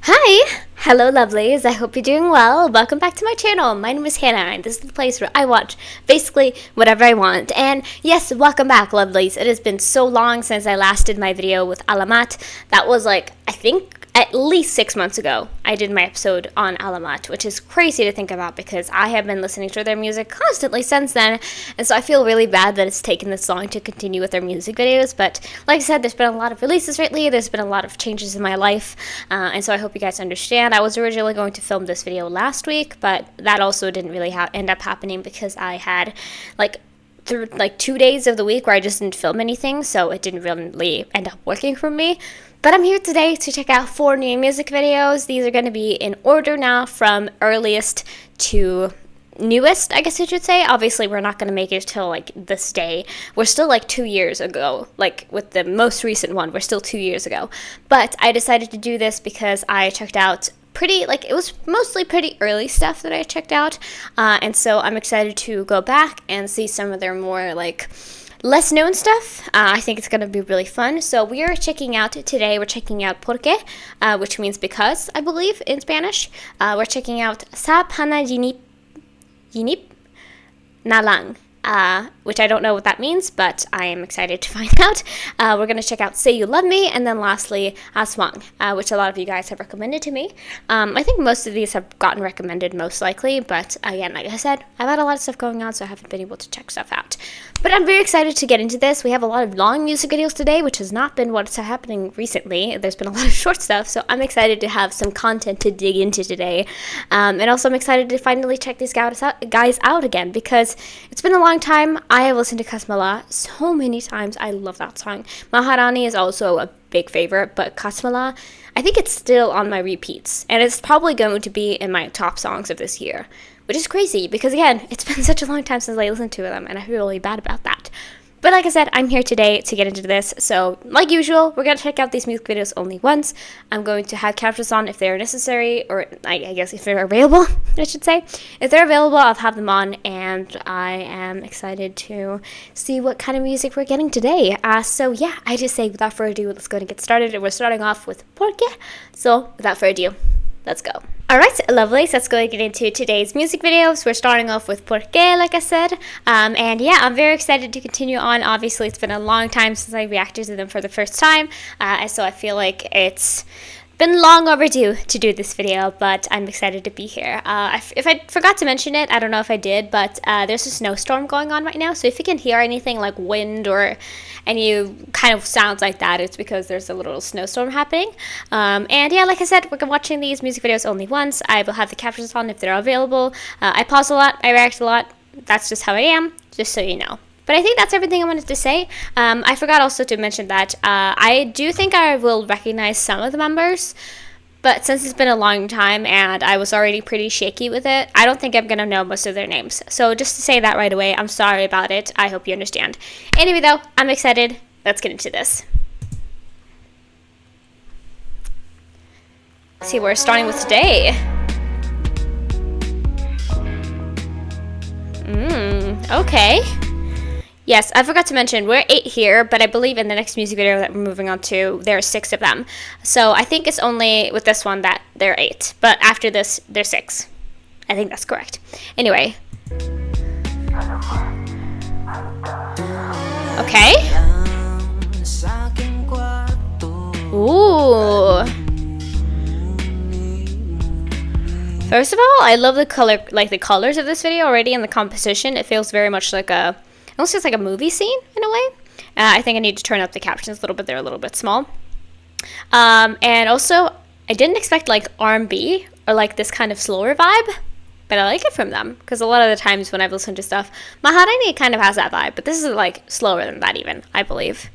Hi! Hello lovelies, I hope you're doing well. Welcome back to my channel. My name is Hannah and this is the place where I watch basically whatever I want. And yes, welcome back lovelies. It has been so long since I last did my video with ALAMAT. That was I think at least 6 months ago I did my episode on ALAMAT, which is crazy to think about because I have been listening to their music constantly since then, and so I feel really bad that it's taken this long to continue with their music videos. But like I said, there's been a lot of releases lately, there's been a lot of changes in my life, and so I hope you guys understand. I was originally going to film this video last week, but that also didn't really end up happening because I had through 2 days of the week where I just didn't film anything, so it didn't really end up working for me. But I'm here today to check out 4 new music videos. These are going to be in order now from earliest to newest, I guess I should say. Obviously, we're not going to make it till this day. We're still 2 years ago. With the most recent one, we're still 2 years ago. But I decided to do this because I checked out it was mostly pretty early stuff that I checked out. And so I'm excited to go back and see some of their more less known stuff. I think it's going to be really fun. So we are checking out today, we're checking out porque, which means because, I believe, in Spanish. We're checking out sa Panaginip na lang, which I don't know what that means, but I am excited to find out. We're going to check out Say You Love Me, and then lastly, Aswang, which a lot of you guys have recommended to me. I think most of these have gotten recommended most likely, but again, like I said, I've had a lot of stuff going on, so I haven't been able to check stuff out. But I'm very excited to get into this. We have a lot of long music videos today, which has not been what's happening recently. There's been a lot of short stuff, so I'm excited to have some content to dig into today. And also I'm excited to finally check these guys out again, because it's been a long time. I have listened to Kasmala so many times. I love that song. Maharani is also a big favorite, but Kasmala, I think it's still on my repeats, and it's probably going to be in my top songs of this year, which is crazy because, again, it's been such a long time since I listened to them, and I feel really bad about that. But like I said, I'm here today to get into this, so like usual, we're going to check out these music videos only once. I'm going to have captions on if they're necessary, or I guess if they're available, I should say. If they're available, I'll have them on, and I am excited to see what kind of music we're getting today. So yeah, I just say without further ado, let's go and get started. And we're starting off with porque, so without further ado, let's go. Alright, lovelies, let's go and get into today's music videos. We're starting off with porque, like I said. And yeah, I'm very excited to continue on. Obviously, it's been a long time since I reacted to them for the first time. So I feel like it's been long overdue to do this video, but I'm excited to be here. If I forgot to mention it, I don't know if I did, but there's a snowstorm going on right now, so if you can hear anything like wind or any kind of sounds like that, it's because there's a little snowstorm happening. And yeah, like I said, we're watching these music videos only once. I will have the captions on if they're available. I pause a lot, I react a lot. That's just how I am, just so you know. But I think that's everything I wanted to say. I forgot also to mention that I do think I will recognize some of the members, but since it's been a long time and I was already pretty shaky with it, I don't think I'm going to know most of their names. So just to say that right away, I'm sorry about it. I hope you understand. Anyway though, I'm excited. Let's get into this. Let's see, we're starting with today. Okay. Yes, I forgot to mention, we're 8 here, but I believe in the next music video that we're moving on to, there are 6 of them. So I think it's only with this one that there are 8, but after this, there's 6. I think that's correct. Anyway. Okay. Ooh. First of all, I love the colors of this video already, and the composition. It feels very much like almost just like a movie scene in a way. I think I need to turn up the captions a little bit. They're a little bit small. And also, I didn't expect R&B or this kind of slower vibe, but I like it from them because a lot of the times when I've listened to stuff, Maharani kind of has that vibe, but this is slower than that even, I believe.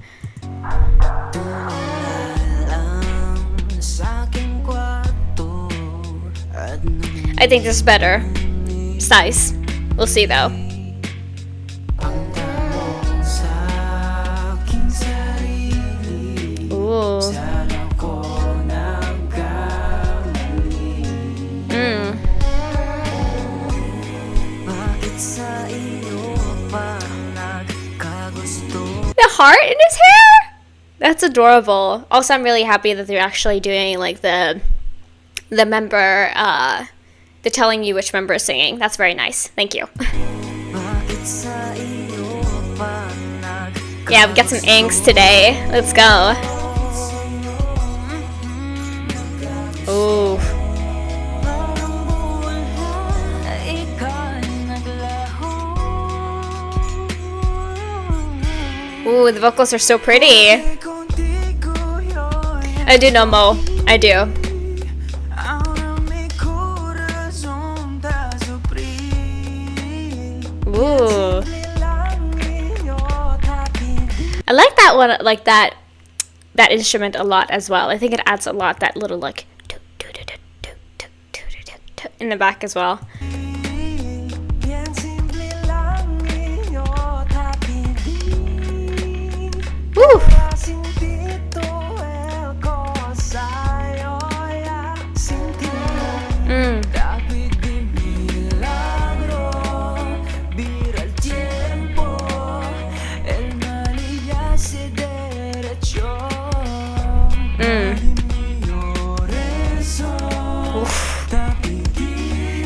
I think this is better. It's nice. We'll see though. Ooh. The heart in his hair? That's adorable. Also, I'm really happy that they're actually doing the member, the telling you which member is singing. That's very nice. Thank you. Yeah, we got some angst today. Let's go. Ooh. Ooh, the vocals are so pretty. I do know Mo. I do. Ooh. I like that one, like that instrument a lot as well. I think it adds a lot, that little like in the back as well. Woo!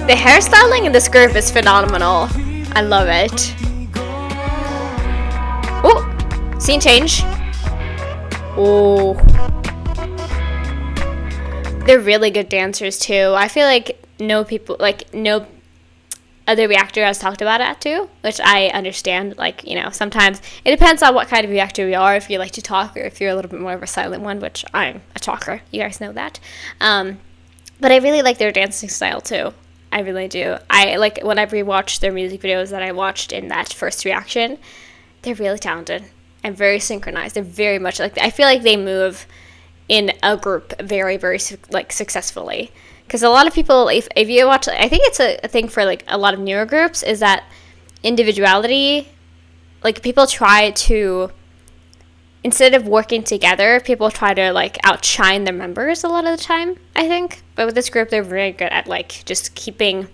The hairstyling in this group is phenomenal. I love it. Oh, scene change. Oh, they're really good dancers too. I feel like no other reactor has talked about it too, which I understand. Like, you know, sometimes it depends on what kind of reactor you are. If you like to talk, or if you're a little bit more of a silent one, which I'm a talker. You guys know that. But I really like their dancing style too. I really do. I like when I rewatch their music videos that I watched in that first reaction. They're really talented and very synchronized. They're very much like, I feel like they move in a group very, very like successfully. Because a lot of people, if you watch, I think it's a thing for like a lot of newer groups, is that individuality, like people try to, instead of working together, people try to like outshine their members a lot of the time, I think. But with this group, they're very good at like just keeping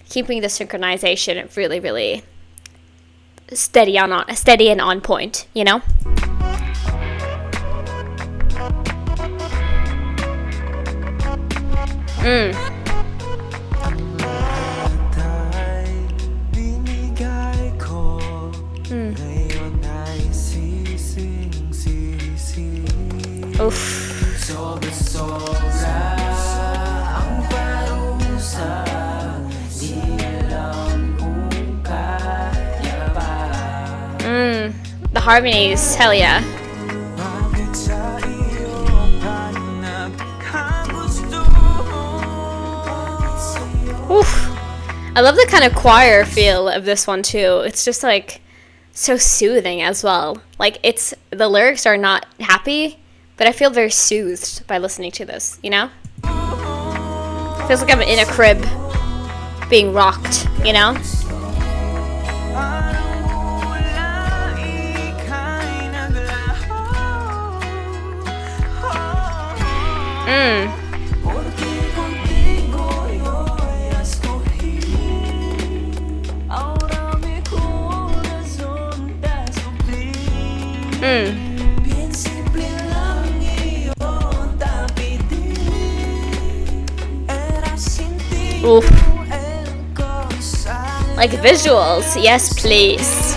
the synchronization really, really steady and on point, you know? Oof. The harmonies, hell yeah. Oof. I love the kind of choir feel of this one too. It's just like so soothing as well. Like it's, the lyrics are not happy, but I feel very soothed by listening to this, you know? Feels like I'm in a crib being rocked, you know? Oof. Like visuals, yes please.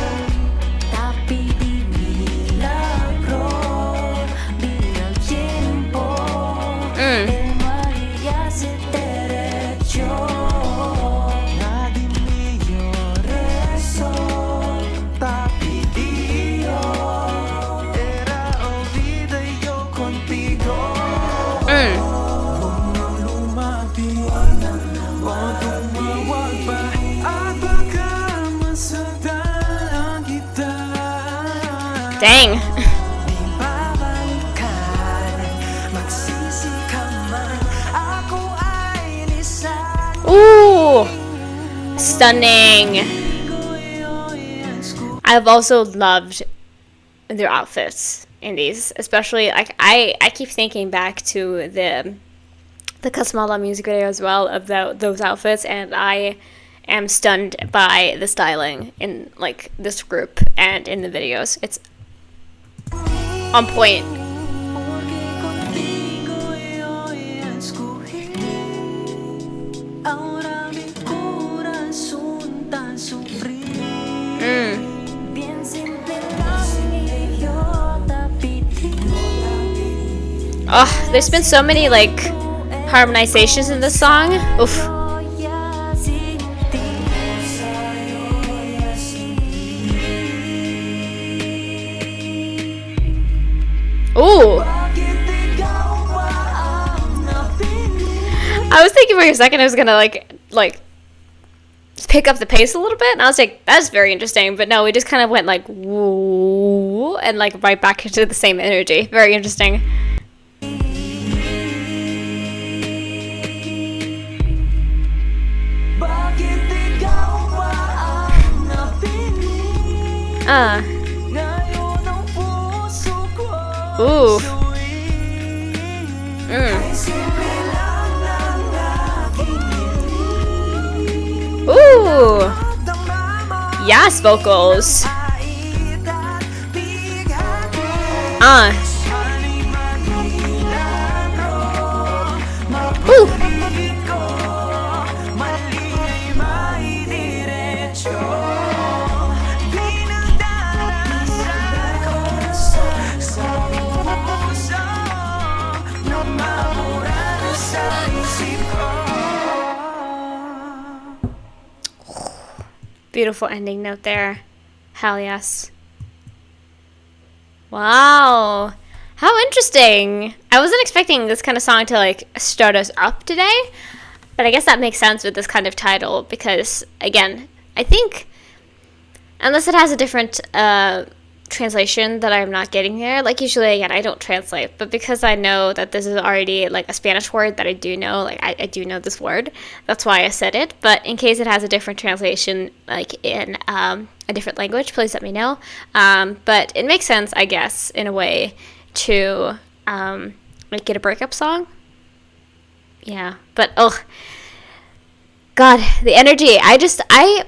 Dang. Ooh, stunning. I've also loved their outfits in these, especially like I keep thinking back to the Kasmala music video as well of those outfits, and I am stunned by the styling in like this group and in the videos. It's on point. Oh, there's been so many like harmonizations in this song. Oof. Ooh. I was thinking for a second I was gonna like pick up the pace a little bit, and I was like, that's very interesting. But no, we just kind of went like woo, and like right back into the same energy. Very interesting. Ooh. Ooh. Yes, vocals. Ooh. Beautiful ending note there. Hell yes. Wow. How interesting. I wasn't expecting this kind of song to like start us up today, but I guess that makes sense with this kind of title because, again, I think unless it has a different translation that I'm not getting here, like usually, again, I don't translate, but because I know that this is already like a Spanish word that I do know, like I do know this word, that's why I said it. But in case it has a different translation, like in a different language, please let me know. But it makes sense, I guess, in a way to make it a breakup song. Yeah, but oh god, the energy. I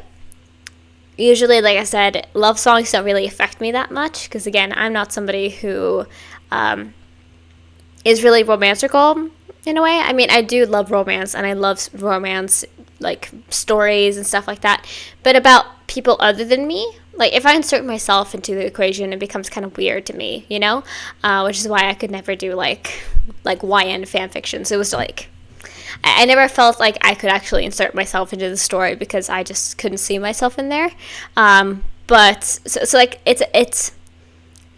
usually, like I said, love songs don't really affect me that much because, again, I'm not somebody who is really romantical in a way. I mean, I do love romance, and I love romance, like, stories and stuff like that. But about people other than me, like, if I insert myself into the equation, it becomes kind of weird to me, you know? Which is why I could never do, like YN fan fictions. It was, like... I never felt like I could actually insert myself into the story because I just couldn't see myself in there. But so like it's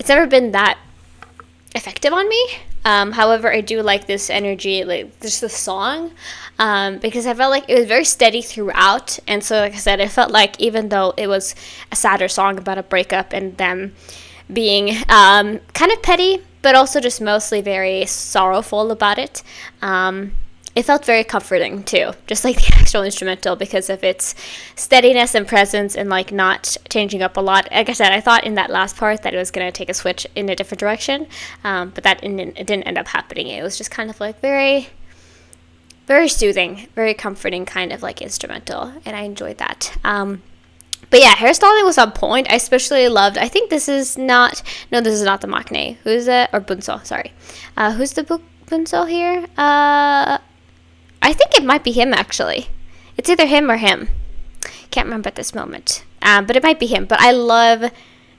never been that effective on me. However, I do like this energy, like just the song, because I felt like it was very steady throughout. And so, like I said, it felt like even though it was a sadder song about a breakup and them being kind of petty, but also just mostly very sorrowful about it. It felt very comforting too, just like the actual instrumental, because of its steadiness and presence and like not changing up a lot. Like I said, I thought in that last part that it was going to take a switch in a different direction, but that it didn't end up happening. It was just kind of like very, very soothing, very comforting kind of like instrumental, and I enjoyed that. But yeah, hairstyling was on point. I especially loved, I think this is not the maknae. Who's it? Or bunso, sorry. Who's the bunso here? I think it might be him, actually. It's either him or him. Can't remember at this moment. But it might be him. But I love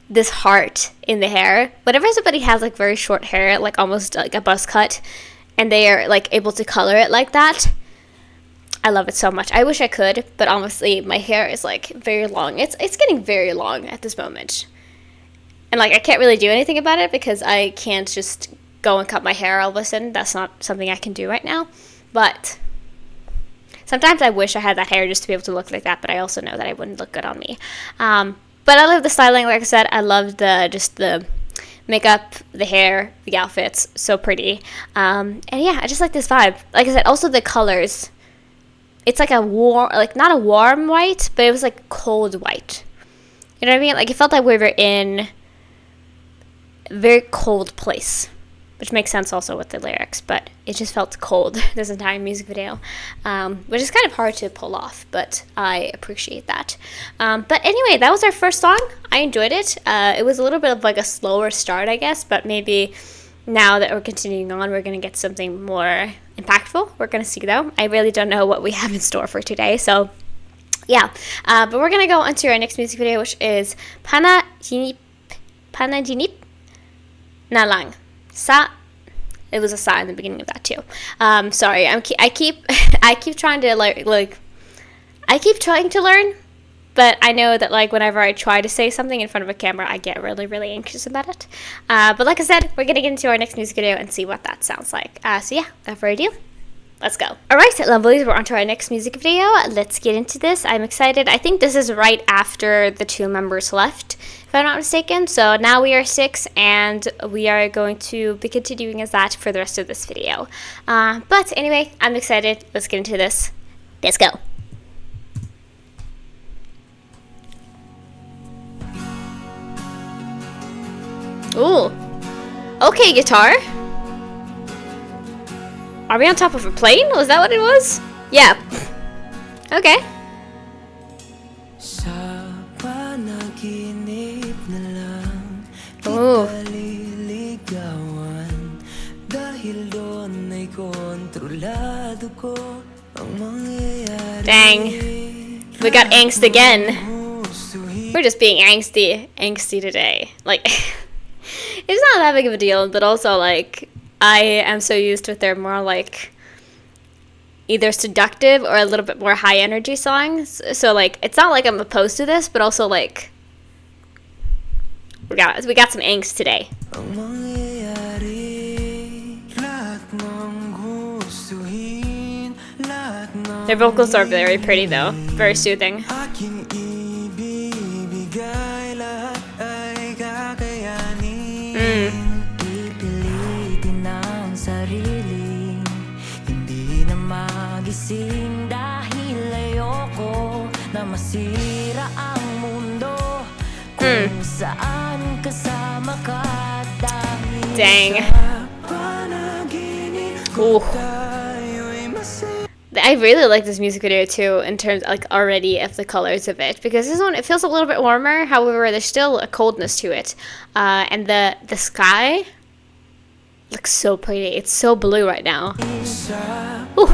this heart in the hair. Whenever somebody has, like, very short hair, like, almost like a buzz cut, and they are, like, able to color it like that, I love it so much. I wish I could, but honestly, my hair is, like, very long. It's getting very long at this moment. And, like, I can't really do anything about it because I can't just go and cut my hair all of a sudden. That's not something I can do right now. But sometimes I wish I had that hair just to be able to look like that, but I also know that it wouldn't look good on me. But I love the styling, like I said. I love the makeup, the hair, the outfits. So pretty. And yeah, I just like this vibe. Like I said, also the colors. It's like a warm, like not a warm white, but it was like cold white. You know what I mean? Like it felt like we were in a very cold place. Which makes sense also with the lyrics, but it just felt cold, this entire music video, which is kind of hard to pull off, but I appreciate that. But anyway, that was our first song. I enjoyed it. It was a little bit of like a slower start, I guess, but maybe now that we're continuing on, we're going to get something more impactful. We're going to see, though. I really don't know what we have in store for today, so yeah. But we're going to go on to our next music video, which is Panaginip na lang sa It was a sign in the beginning of that too. Sorry, I keep I keep trying to I keep trying to learn, but I know that like whenever I try to say something in front of a camera, I get really, really anxious about it. But like I said, we're gonna get into our next music video and see what that sounds like. So yeah, without further ado, let's go. Alright, lovelies, we're on to our next music video. Let's get into this. I'm excited. I think this is right after the 2 members left, if I'm not mistaken. So now we are 6, and we are going to be continuing as that for the rest of this video. But anyway, I'm excited. Let's get into this. Let's go. Ooh. Okay, guitar. Are we on top of a plane? Was that what it was? Yeah. Okay. Ooh. Dang. We got angst again. We're just being angsty today. Like, it's not that big of a deal, but also like, I am so used to it. They're more like either seductive or a little bit more high energy songs. So like, it's not like I'm opposed to this, but also like, we got some angst today. Their vocals are very pretty though, very soothing. Dang. Ooh. I really like this music video too, in terms like already of the colors of it, because this one, it feels a little bit warmer. However, there's still a coldness to it, and the sky looks so pretty. It's so blue right now. Ooh.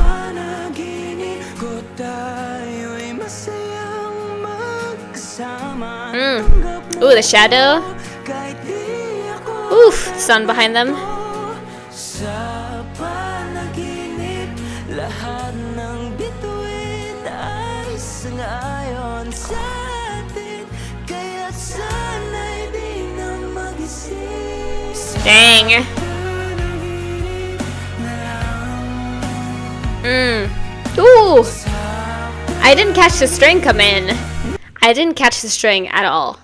Ooh, the shadow. Oof, sun behind them. Dang. Ooh. I didn't catch the string come in. I didn't catch the string at all.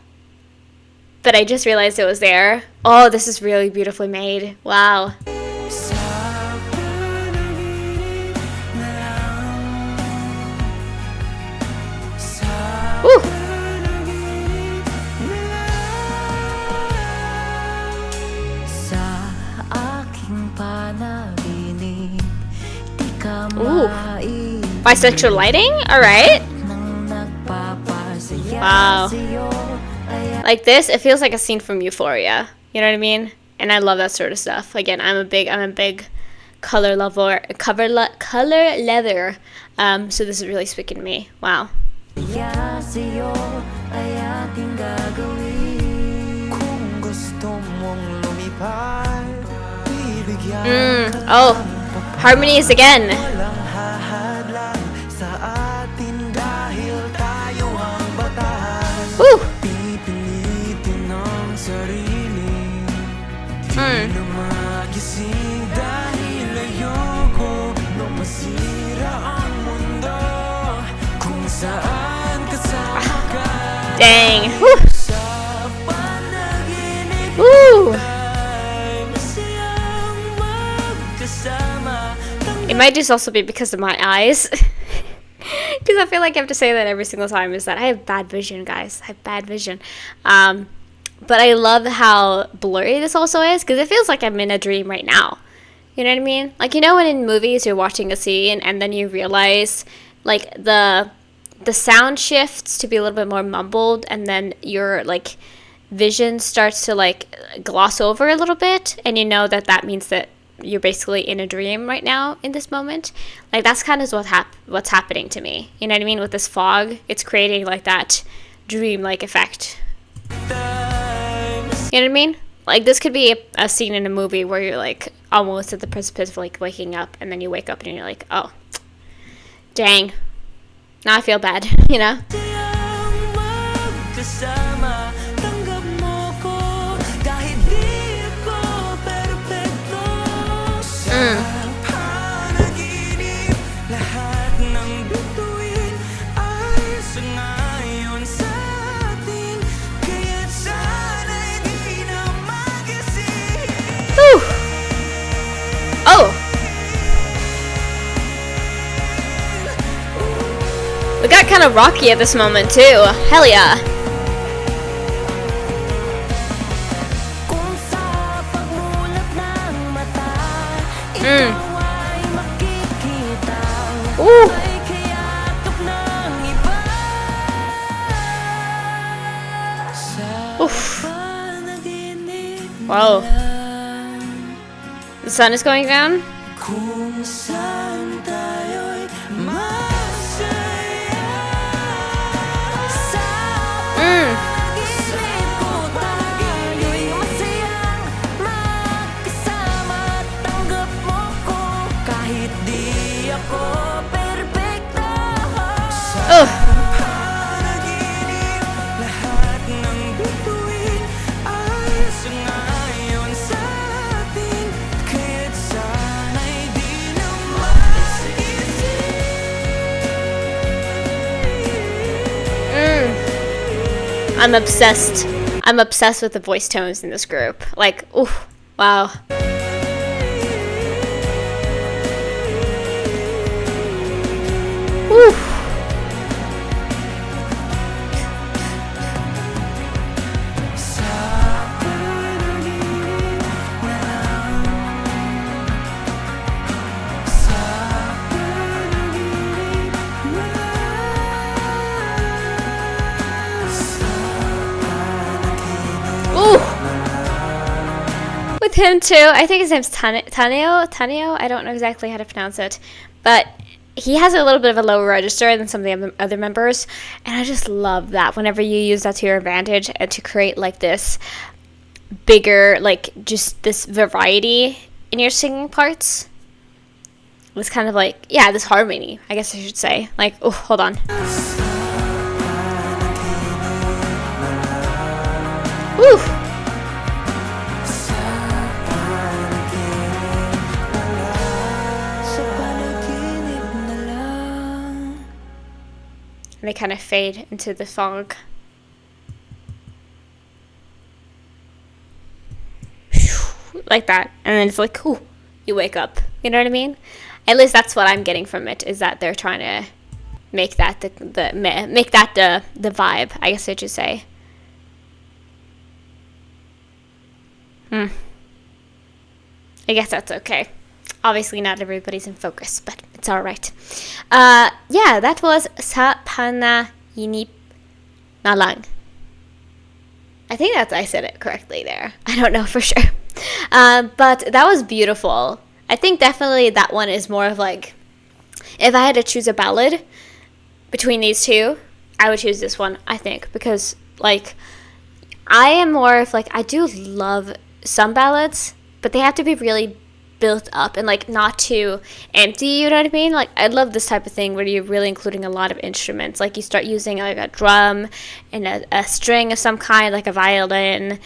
But I just realized it was there. Oh, this is really beautifully made. Wow. Ooh. Ooh. Bisexual lighting? Alright. Wow. Like this, it feels like a scene from Euphoria. You know what I mean? And I love that sort of stuff. Again, I'm a big color lover. So this is really speaking to me. Wow. Oh, harmonies again. Woo. Dang. Woo. Woo. It might just also be because of my eyes. Because I feel like I have to say that every single time, is that I have bad vision, guys. I have bad vision. But I love how blurry this also is, because it feels like I'm in a dream right now. You know what I mean? Like, you know when in movies you're watching a scene and then you realize like the sound shifts to be a little bit more mumbled, and then your like vision starts to like gloss over a little bit, and you know that means that you're basically in a dream right now in this moment. Like, that's kind of what's happening to me. You know what I mean? With this fog, it's creating like that dream-like effect. You know what I mean? like this could be a scene in a movie where you're like almost at the precipice of like waking up, and then you wake up and you're like, oh, dang, now I feel bad, you know? Oh! We got kind of rocky at this moment too. Hell yeah. Ooh. Oof. Whoa. The sun is going down? Oh. I'm obsessed. I'm obsessed with the voice tones in this group. Like, ooh, wow. Ooh. With him too, I think his name's Taneo. I don't know exactly how to pronounce it, but he has a little bit of a lower register than some of the other members, and I just love that whenever you use that to your advantage and to create like this bigger, like just this variety in your singing parts. It's kind of like, yeah, this harmony, I guess I should say. Like, oh, hold on. Woo! And they kind of fade into the fog. Like that. And then it's like, ooh, you wake up. You know what I mean? At least that's what I'm getting from it, is that they're trying to make that the vibe, I guess I should say. I guess that's okay. Obviously not everybody's in focus, but it's alright. Yeah, that was Sa Panaginip na lang. I think I said it correctly there. I don't know for sure. But that was beautiful. I think definitely that one is more of like, if I had to choose a ballad between these two, I would choose this one, I think, because like I am more of like, I do love some ballads, but they have to be really built up and like not too empty, you know what I mean? Like I love this type of thing where you're really including a lot of instruments, like you start using like a drum and a string of some kind, like a violin,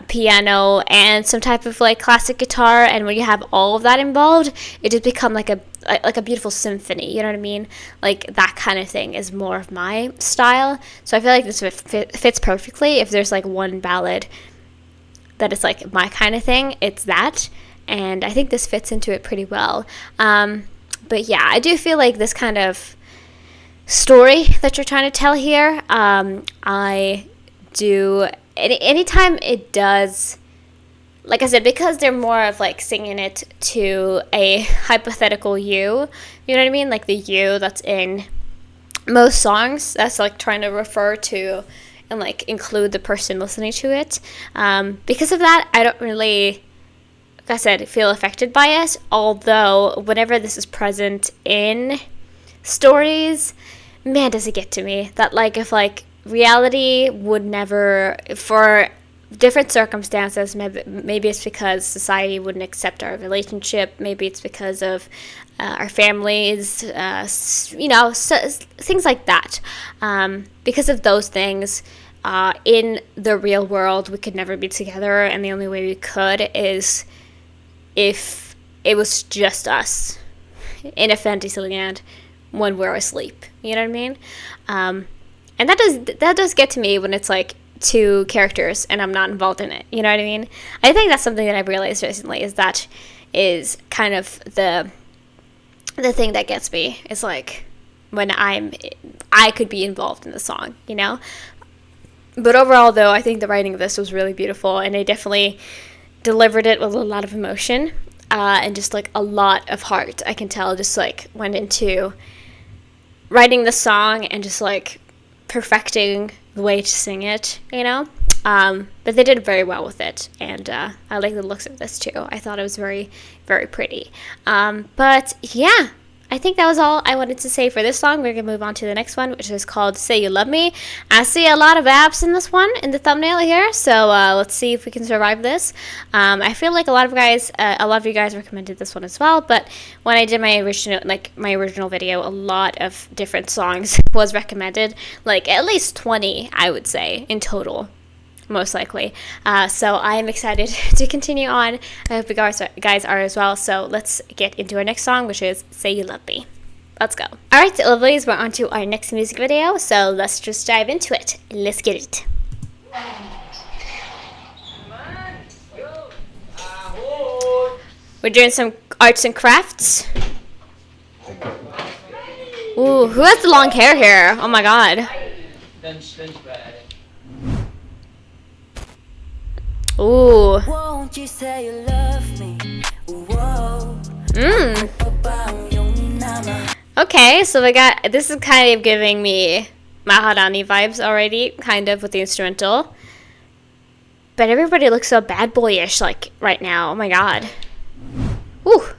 piano, and some type of like classic guitar, and when you have all of that involved, it just becomes like a beautiful symphony, you know what I mean? Like that kind of thing is more of my style, so I feel like this fits perfectly. If there's like one ballad that is like my kind of thing, it's that. And I think this fits into it pretty well. But yeah, I do feel like this kind of story that you're trying to tell here, I do, anytime it does, like I said, because they're more of like singing it to a hypothetical you know what I mean? Like the you that's in most songs, that's like trying to refer to and like include the person listening to it. Because of that, I don't really, I said, feel affected by it, although whenever this is present in stories, man, does it get to me that like if like reality would never, for different circumstances. Maybe it's because society wouldn't accept our relationship. Maybe it's because of our families, things like that. Because of those things, in the real world, we could never be together, and the only way we could is if it was just us in a fantasy land when we're asleep. You know what I mean? And that does get to me when it's like two characters and I'm not involved in it. You know what I mean? I think that's something that I've realized recently, is kind of the thing that gets me. Is like when I could be involved in the song, you know? But overall, though, I think the writing of this was really beautiful, and I definitely delivered it with a lot of emotion, and just like a lot of heart. I can tell just like went into writing the song and just like perfecting the way to sing it, you know? But they did very well with it, and I like the looks of this too. I thought it was very, very pretty. But yeah, I think that was all I wanted to say for this song. We're going to move on to the next one, which is called Say You Love Me. I see a lot of abs in this one, in the thumbnail here, so let's see if we can survive this. I feel like a lot of you guys recommended this one as well, but when I did my original video, a lot of different songs was recommended, like at least 20, I would say, in total. Most likely. So I am excited to continue on. I hope you guys are as well. So let's get into our next song, which is Say You Love Me. Let's go. Alright, lovelies, we're on to our next music video. So let's just dive into it. Let's get it. We're doing some arts and crafts. Ooh, who has the long hair here? Oh my god. Ooh. Won't you say you love me? Okay, so this is kind of giving me Maharani vibes already, kind of with the instrumental. But everybody looks so bad boyish like right now. Oh my god. Ooh.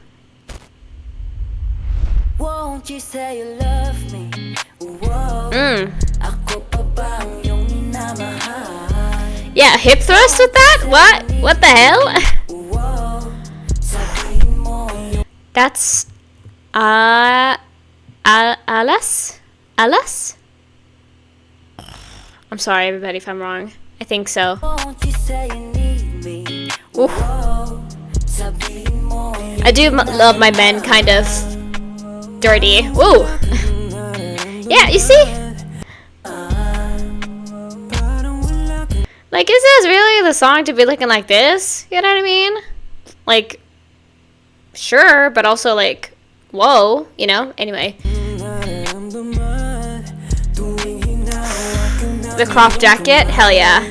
Won't you say you love me? Yeah, hip thrust with that? What the hell? That's Alas? I'm sorry everybody if I'm wrong. I think so. Ooh. I do love my men kind of dirty. Woo! Yeah, you see? Like, is this really the song to be looking like this? You know what I mean? Like, sure, but also like, whoa, you know? Anyway. The crop jacket? Hell yeah.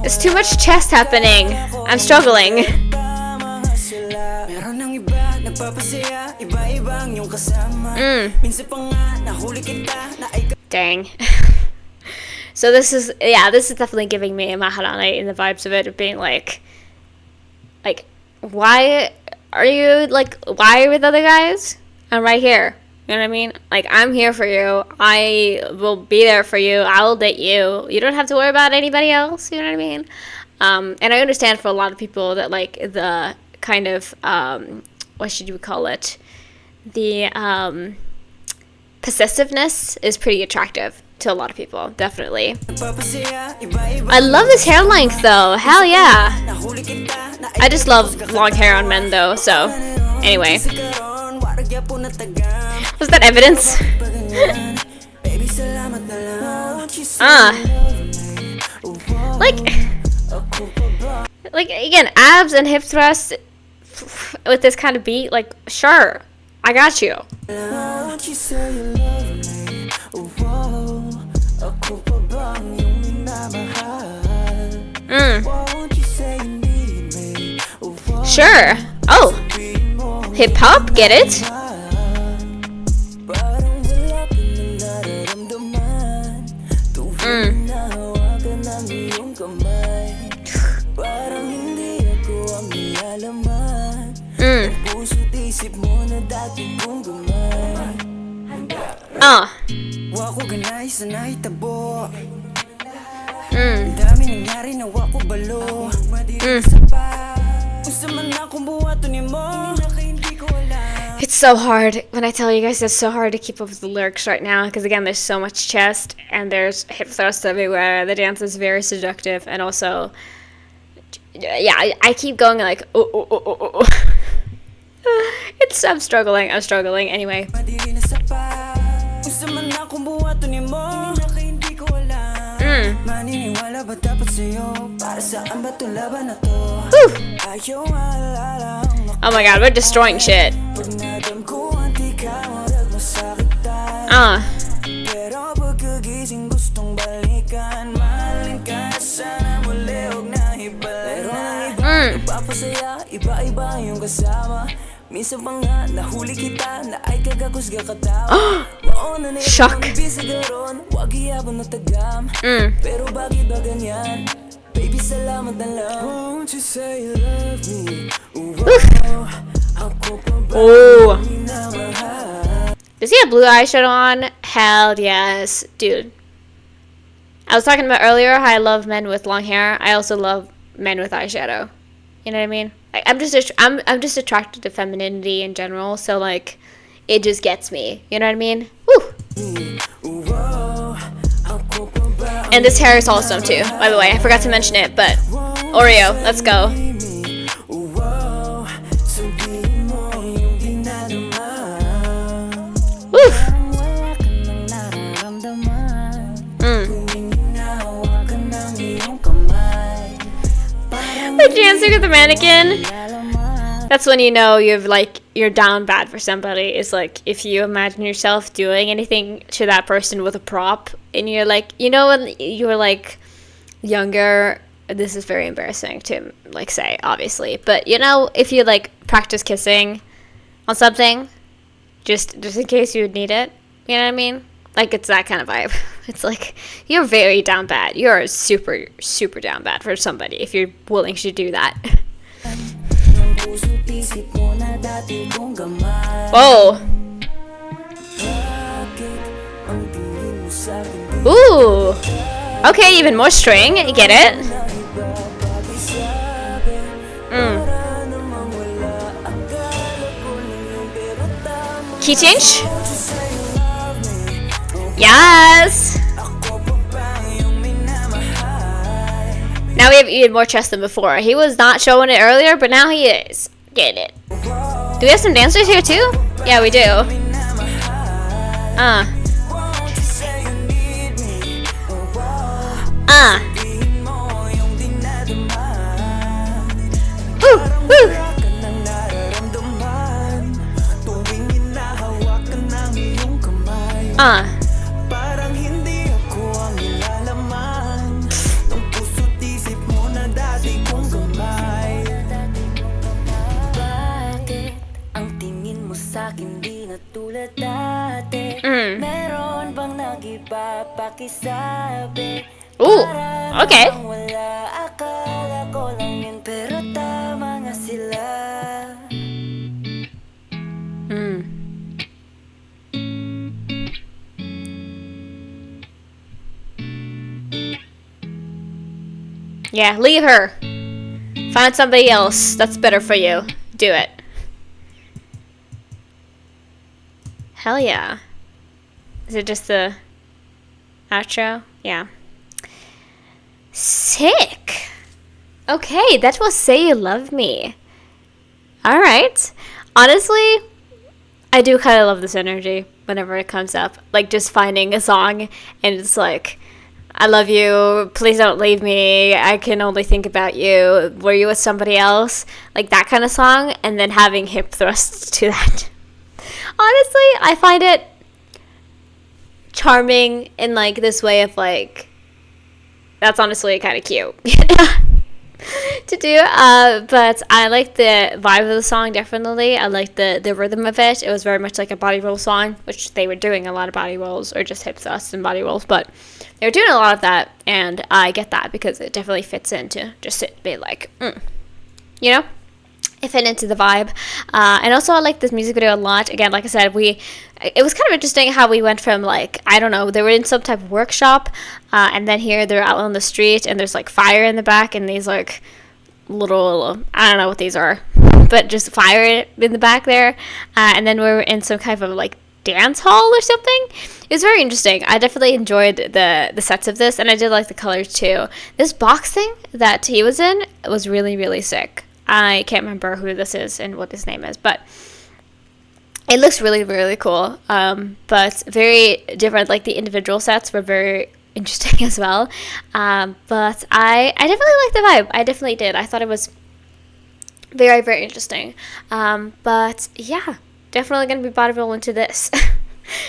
There's too much chest happening. I'm struggling. Dang. So this is definitely giving me a Maharani in the vibes of it, of being like, why are you with other guys? I'm right here. You know what I mean? Like, I'm here for you. I will be there for you. I will date you. You don't have to worry about anybody else. You know what I mean? And I understand for a lot of people that, like, the kind of, what should you call it? The possessiveness is pretty attractive to a lot of people. Definitely. I love this hair length, though. Hell yeah. I just love long hair on men, though. So, anyway. Was that evidence? Like again, abs and hip thrusts with this kind of beat, like, sure, I got you. Sure. Oh, hip hop, get it? It's so hard. When I tell you guys, it's so hard to keep up with the lyrics right now because, again, there's so much chest and there's hip thrusts everywhere. The dance is very seductive, and also, yeah, I keep going like, oh. I'm struggling. Anyway. Oh my god, we're destroying shit. Shock. Oh. Does he have blue eyeshadow on? Hell yes, dude. I was talking about earlier how I love men with long hair. I also love men with eyeshadow. You know what I mean? I'm just attracted to femininity in general, so like it just gets me. You know what I mean? Woo. And this hair is awesome too, by the way. I forgot to mention it, but Oreo, let's go. Woo. The dancing with the mannequin. That's when you know you're down bad for somebody. It's like if you imagine yourself doing anything to that person with a prop, and you're like, you know, when you were like younger. This is very embarrassing to like say, obviously, but you know, if you like practice kissing on something, just in case you would need it. You know what I mean? Like it's that kind of vibe. It's like you're very down bad. You're super super down bad for somebody if you're willing to do that. Whoa. Ooh. Okay, even more string. You get it? Key change? Yes! Now we have even more chest than before. He was not showing it earlier, but now he is. Get it. Do we have some dancers here too? Yeah, we do. Woo! Woo! Ooh, okay. Yeah, leave her. Find somebody else that's better for you. Do it. Hell yeah. Is it just the outro? Yeah. Sick. Okay, that was Say You Love Me. Alright. Honestly, I do kind of love this energy whenever it comes up. Like, just finding a song and it's like, I love you, please don't leave me, I can only think about you, were you with somebody else? Like, that kind of song, and then having hip thrusts to that. Honestly, I find it charming in, like, this way of, like, that's honestly kind of cute to do, but I like the vibe of the song, definitely. I like the rhythm of it. It was very much like a body roll song, which they were doing a lot of body rolls, or just hip thrusts and body rolls, but they were doing a lot of that, and I get that, because it definitely fits into just it be like, you know? it fit into the vibe. And also I like this music video a lot. Again, like I said, it was kind of interesting how we went from, like, I don't know, they were in some type of workshop, and then here they're out on the street and there's like fire in the back and these like little, I don't know what these are, but just fire in the back there. And then we were in some kind of like dance hall or something. It was very interesting. I definitely enjoyed the sets of this, and I did like the colors too. This box thing that he was in was really, really sick. I can't remember who this is and what his name is, but it looks really, really cool. But very different. Like the individual sets were very interesting as well. But I definitely liked the vibe. I definitely did. I thought it was very, very interesting. But yeah, definitely going to be bottom roll into this.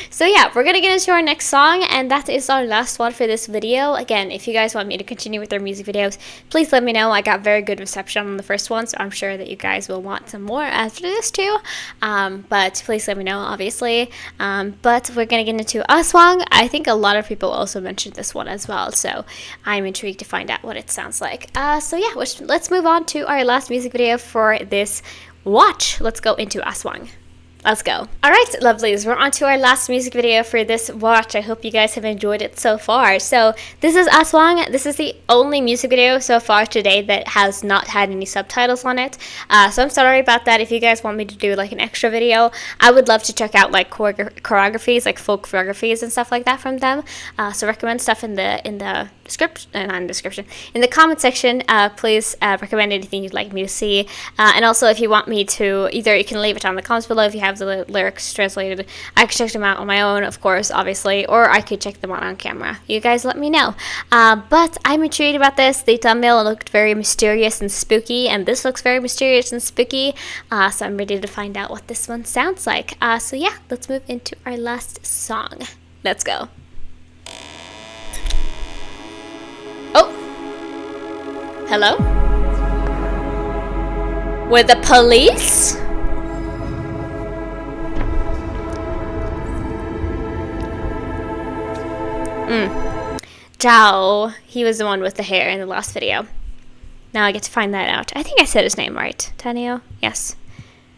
So yeah, we're gonna get into our next song, and that is our last one for this video. Again, if you guys want me to continue with our music videos, please let me know. I got very good reception on the first one, so I'm sure that you guys will want some more after this too. But please let me know, obviously. But we're gonna get into Aswang. I think a lot of people also mentioned this one as well, so I'm intrigued to find out what it sounds like. So yeah, let's move on to our last music video for this watch. Let's go into Aswang. Let's go. Alright, lovelies, we're on to our last music video for this watch. I hope you guys have enjoyed it so far. So this is Aswang. This is the only music video so far today that has not had any subtitles on it. So I'm sorry about that. If you guys want me to do like an extra video, I would love to check out like choreographies, like folk choreographies and stuff like that from them. So recommend stuff in the description, not in the description, in the comment section. Please recommend anything you'd like me to see. And also, if you want me to, either you can leave it on the comments below if you have the lyrics translated. I could check them out on my own, of course, obviously, or I could check them out on camera. You guys let me know. But I'm intrigued about this. The thumbnail looked very mysterious and spooky, and this looks very mysterious and spooky. So I'm ready to find out what this one sounds like. So yeah, let's move into our last song. Let's go. Oh, hello? With the police? Zhao, he was the one with the hair in the last video. Now I get to find that out. I think I said his name right. Tanio? Yes.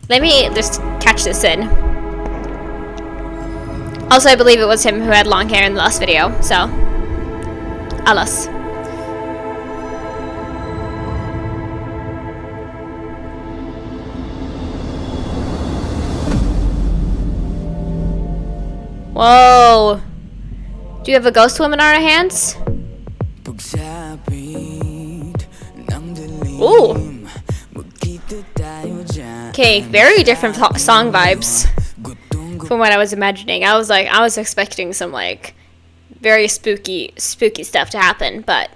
Let me just catch this in. Also, I believe it was him who had long hair in the last video, so. Alas. Whoa. Do you have a ghost woman on our hands? Ooh. Okay, very different song vibes from what I was imagining. I was expecting some like very spooky stuff to happen, but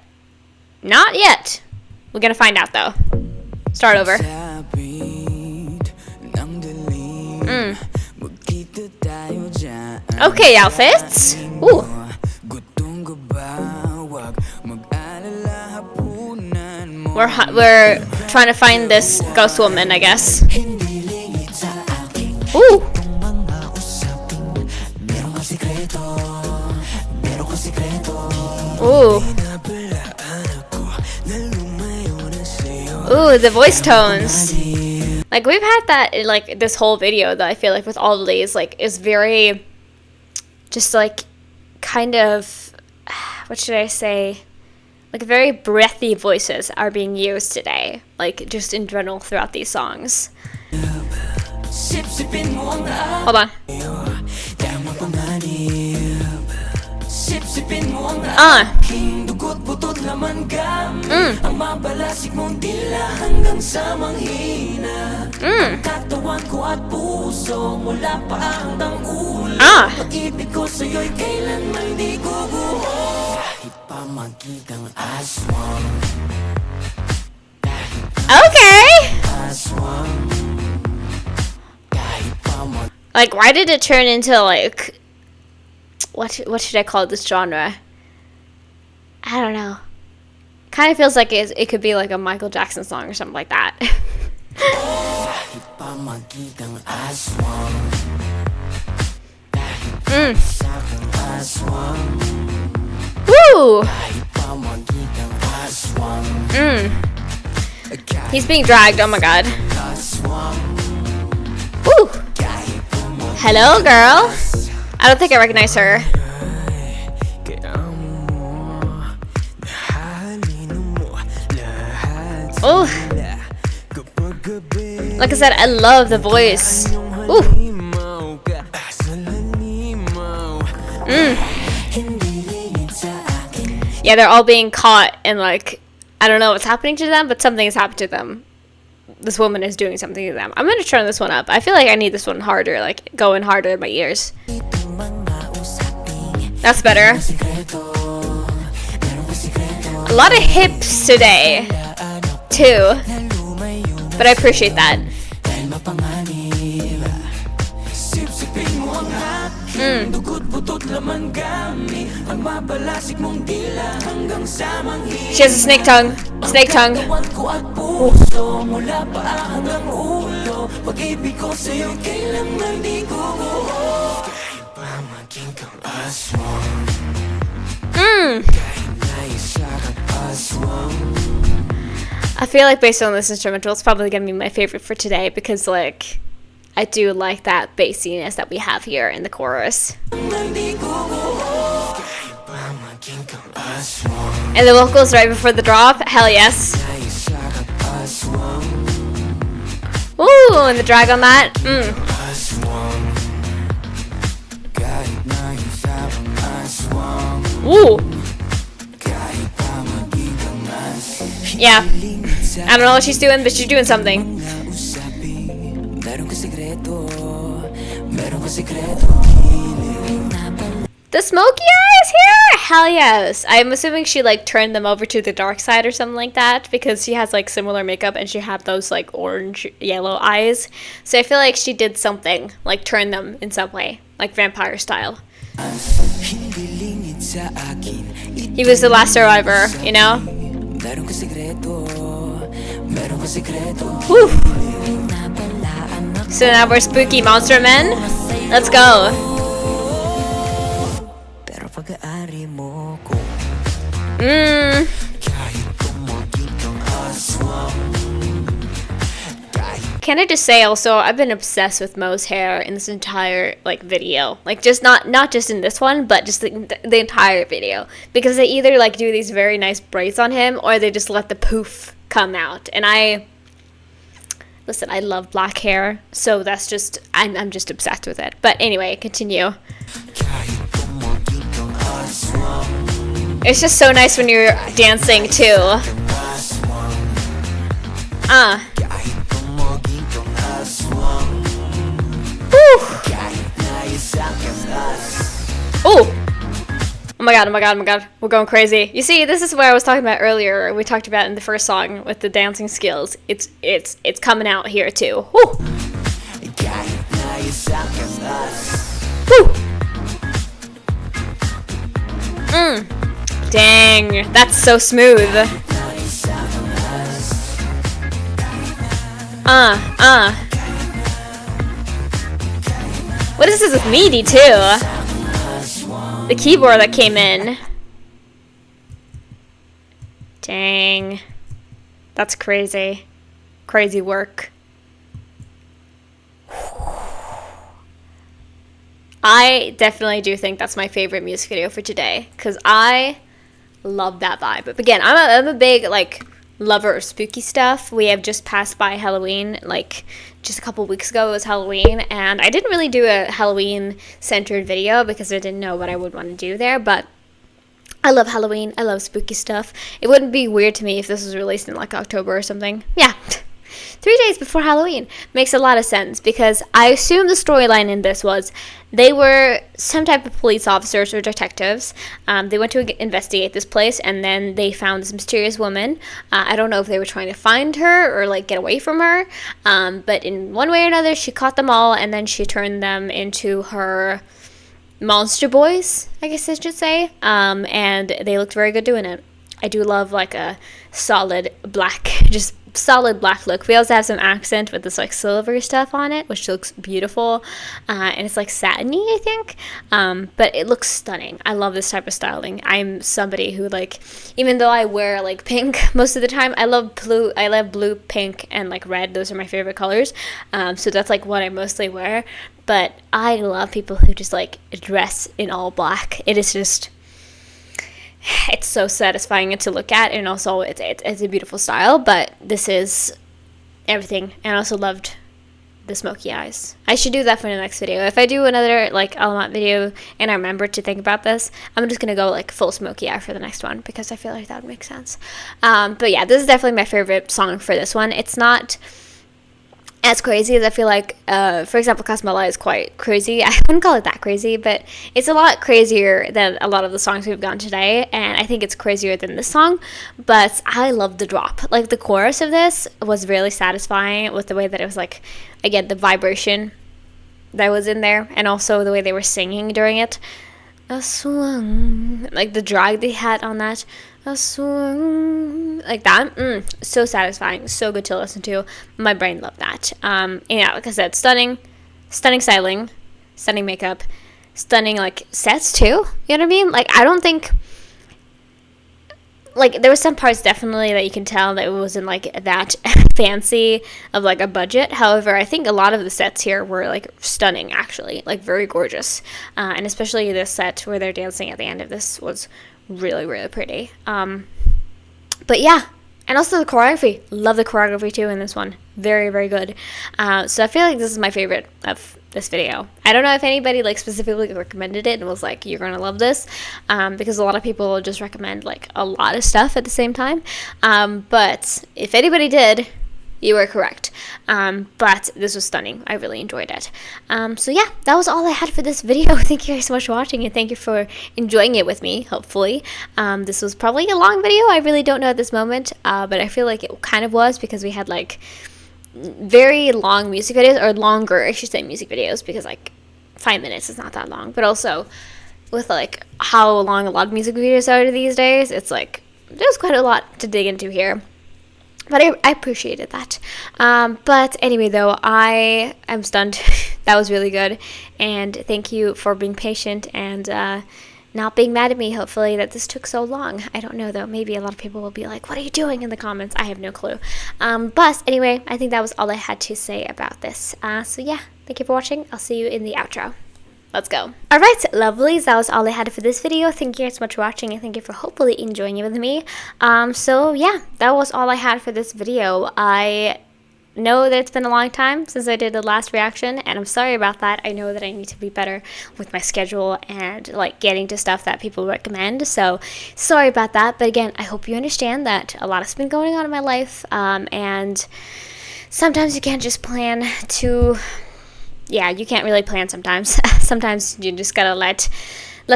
not yet. We're gonna find out though. Start over. Okay, outfits. Ooh. We're trying to find this ghost woman, I guess. Ooh. Ooh. Ooh, the voice tones. Like, we've had that in, like, this whole video, though, I feel like, with all of these. Like, it's very, just, like, kind of, what should I say? Like, very breathy voices are being used today. Like, just in general throughout these songs. Hold on. Okay. Like, why did it turn into, like, what should I call this genre? I don't know. Kind of feels like it could be like a Michael Jackson song or something like that. Woo! He's being dragged, oh my god. Ooh. Hello, girl. I don't think I recognize her. Oh. Like I said, I love the voice. Ooh. Yeah, they're all being caught and like, I don't know what's happening to them, but something has happened to them. This woman is doing something to them. I'm gonna turn this one up. I feel like I need this one harder, like going harder in my ears. That's better. A lot of hips today, too. But I appreciate that. She has a snake tongue. Snake tongue. I feel like based on this instrumental, it's probably gonna be my favorite for today because like I do like that bassiness that we have here in the chorus. And the vocals right before the drop, hell yes. Ooh, and the drag on that. Ooh. Yeah. I don't know what she's doing, but she's doing something. The smoky eyes here? Hell yes. I'm assuming she like turned them over to the dark side or something like that because she has like similar makeup and she had those like orange yellow eyes. So I feel like she did something, like turn them in some way, like vampire style. He was the last survivor, you know? Whew. So now we're spooky monster men. Let's go. Can I just say also, I've been obsessed with Mo's hair in this entire like video, like just not just in this one, but just the entire video, because they either like do these very nice braids on him or they just let the poof come out. And I love black hair, so that's just I'm just obsessed with it. But anyway, continue. It's just so nice when you're dancing too. Ooh. Oh my god, oh my god, oh my god. We're going crazy. You see, this is what I was talking about earlier. We talked about in the first song with the dancing skills. It's coming out here too. Woo. Woo. Dang, that's so smooth. What is this with MIDI too? The keyboard that came in. Dang. That's crazy. Crazy work. I definitely do think that's my favorite music video for today, because I love that vibe. But again, I'm a big like lover of spooky stuff. We have just passed by Halloween, like just a couple weeks ago it was Halloween, and I didn't really do a Halloween centered video because I didn't know what I would want to do there, but I love Halloween. I love spooky stuff. It wouldn't be weird to me if this was released in like October or something. Yeah. 3 days before Halloween makes a lot of sense, because I assume the storyline in this was they were some type of police officers or detectives. They went to investigate this place, and then they found this mysterious woman. I don't know if they were trying to find her or like get away from her, but in one way or another she caught them all, and then she turned them into her monster boys, I guess I should say, and they looked very good doing it. I do love like a solid black, just solid black look. We also have some accent with this like silver stuff on it, which looks beautiful, and it's like satiny, I think, but it looks stunning. I love this type of styling. I'm somebody who, like, even though I wear like pink most of the time, I love blue, pink, and like red. Those are my favorite colors, so that's like what I mostly wear. But I love people who just like dress in all black. It is just, it's so satisfying to look at, and also it's a beautiful style. But this is everything. And I also loved the smoky eyes. I should do that for the next video. If I do another like ALAMAT video and I remember to think about this, I'm just gonna go like full smoky eye for the next one, because I feel like that would make sense. But yeah, this is definitely my favorite song for this one. It's not as crazy as I feel like, for example, Casmella is quite crazy. I wouldn't call it that crazy, but it's a lot crazier than a lot of the songs we've gone today, and I think it's crazier than this song. But I love the drop. Like, the chorus of this was really satisfying with the way that it was, like, again, the vibration that was in there, and also the way they were singing during it. Aswang, like the drag they had on that, Aswang, like that, so satisfying, so good to listen to. My brain loved that. And yeah, like I said, stunning styling, stunning makeup, stunning like sets too. You know what I mean? Like, I don't think, like, there was some parts definitely that you can tell that it wasn't like that fancy of like a budget. However, I think a lot of the sets here were like stunning, actually, like very gorgeous. And especially this set where they're dancing at the end of this was really, really pretty. But yeah, and also the choreography. Love the choreography too in this one. Very, very good. So I feel like this is my favorite of this video. I don't know if anybody like specifically recommended it and was like, you're gonna love this, because a lot of people just recommend like a lot of stuff at the same time. But if anybody did, you were correct. But this was stunning. I really enjoyed it. So yeah, that was all I had for this video. Thank you guys so much for watching, and thank you for enjoying it with me, hopefully. This was probably a long video. I really don't know at this moment, but I feel like it kind of was, because we had like very long music videos, or longer, I should say, music videos, because like 5 minutes is not that long. But also with like how long a lot of music videos are these days, it's like there's quite a lot to dig into here. But I appreciated that. But anyway, though, I am stunned. That was really good. And thank you for being patient and not being mad at me, hopefully, that this took so long. I don't know, though. Maybe a lot of people will be like, what are you doing, in the comments? I have no clue. But anyway, I think that was all I had to say about this. So yeah, thank you for watching. I'll see you in the outro. Let's go. Alright, lovelies, that was all I had for this video. Thank you guys so much for watching, and thank you for hopefully enjoying it with me. So yeah, that was all I had for this video. I know that it's been a long time since I did the last reaction, and I'm sorry about that. I know that I need to be better with my schedule and like getting to stuff that people recommend, so sorry about that. But again, I hope you understand that a lot has been going on in my life, and sometimes you can't just plan to... Yeah, you can't really plan sometimes. Sometimes you just gotta let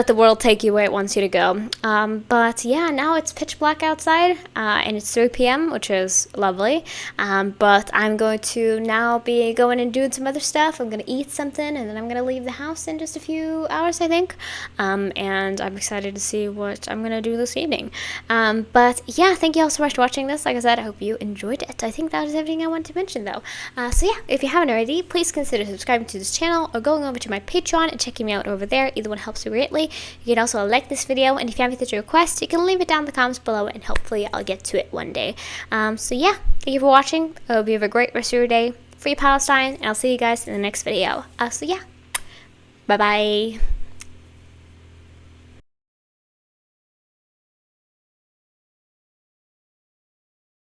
the world take you where it wants you to go. But yeah, now it's pitch black outside, and it's 3 p.m., which is lovely. But I'm going to now be going and doing some other stuff. I'm going to eat something, and then I'm going to leave the house in just a few hours, I think. And I'm excited to see what I'm going to do this evening. But yeah, thank you all so much for watching this. Like I said, I hope you enjoyed it. I think that is everything I wanted to mention, though. So yeah, if you haven't already, please consider subscribing to this channel or going over to my Patreon and checking me out over there. Either one helps me greatly. You can also like this video, and if you have anything to request, you can leave it down in the comments below, and hopefully I'll get to it one day. So yeah, thank you for watching. I hope you have a great rest of your day. Free Palestine, and I'll see you guys in the next video. So yeah, bye bye.